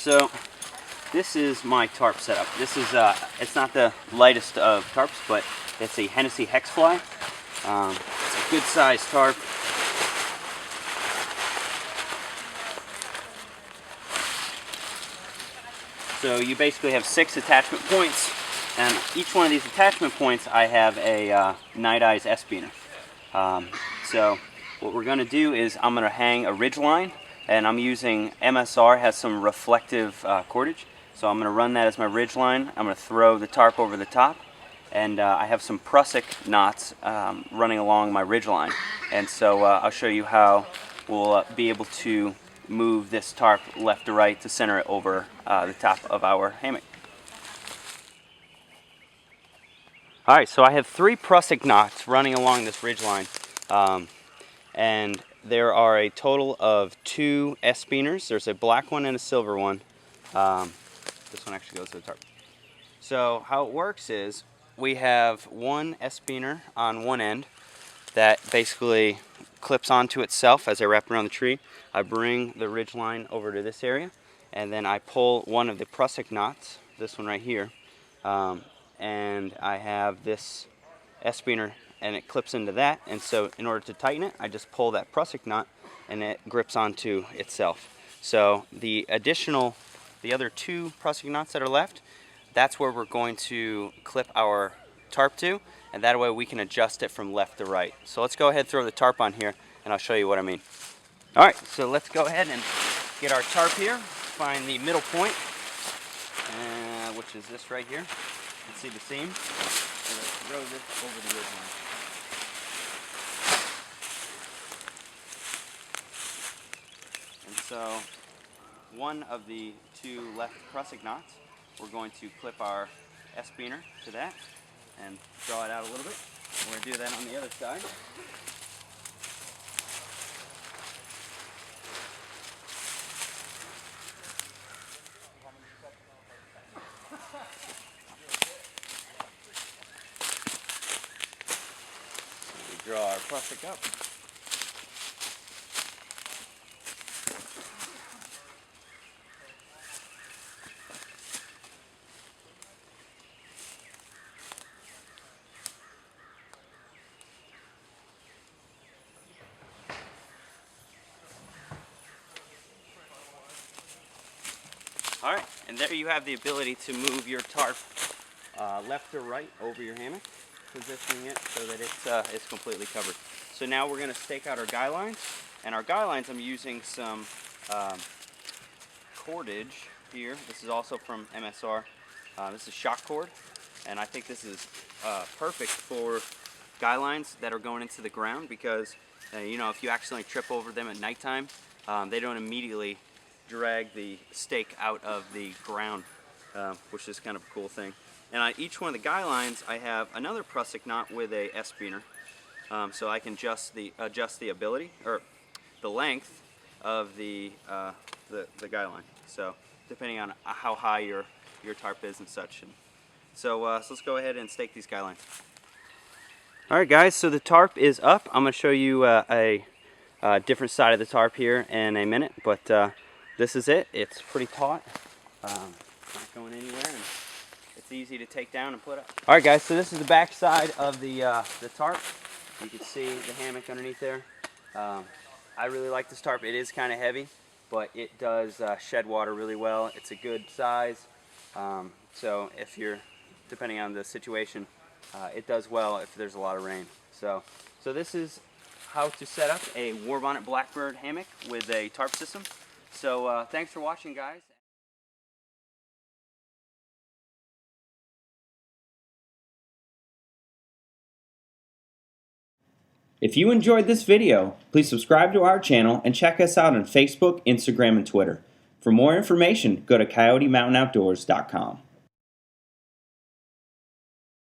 So this is my tarp setup. This is it's not the lightest of tarps, but it's a Hex Fly. It's a good sized tarp. So you basically have 6 attachment points, and each one of these attachment points I have a Night Eyes S-beaner. So what we're going to do is I'm going to hang a ridge line, and I'm using MSR, has some reflective cordage. So I'm going to run that as my ridge line. I'm going to throw the tarp over the top, and I have some prusik knots running along my ridge line. And so I'll show you how we'll be able to move this tarp left to right to center it over the top of our hammock. Alright, so I have 3 prusik knots running along this ridge line, and there are a total of 2 S-beaners. There's a black one and a silver one. This one actually goes to the tarp. So how it works is we have one S-beaner on one end that basically clips onto itself as I wrap around the tree. I bring the ridge line over to this area, and then I pull one of the prusik knots, this one right here, and I have this S-beaner and it clips into that, and so in order to tighten it, I just pull that prusik knot and it grips onto itself. So the other 2 prusik knots that are left, that's where we're going to clip our tarp to, and that way we can adjust it from left to right. So let's go ahead and throw the tarp on here and I'll show you what I mean. Alright, so let's go ahead and get our tarp here, find the middle point, which is this right here. You can see the seam, and let's throw this over the ridge line. And so one of the 2 left prusik knots, we're going to clip our S-beaner to that and draw it out a little bit. We're going to do that on the other side. So we draw our prusik up. Alright, and there you have the ability to move your tarp left or right over your hammock, positioning it so that it's completely covered. So now we're going to stake out our guy lines, and our guy lines I'm using some cordage here. This is also from MSR. This is shock cord, and I think this is perfect for guy lines that are going into the ground because you know, if you accidentally trip over them at nighttime, they don't immediately drag the stake out of the ground, which is kind of a cool thing. And on each one of the guy lines, I have another prusik knot with a S-beaner, so I can adjust the ability or the length of the guy line. So depending on how high your tarp is and such. And so let's go ahead and stake these guy lines. All right, guys. So the tarp is up. I'm going to show you a different side of the tarp here in a minute, but this is it. It's pretty taut. Not going anywhere, and it's easy to take down and put up. All right, guys. So this is the back side of the tarp. You can see the hammock underneath there. I really like this tarp. It is kind of heavy, but it does shed water really well. It's a good size. So if you're, depending on the situation, it does well if there's a lot of rain. So this is how to set up a Warbonnet Blackbird hammock with a tarp system. So thanks for watching, guys. If you enjoyed this video, please subscribe to our channel and check us out on Facebook, Instagram, and Twitter. For more information, go to CoyoteMountainoutdoors.com.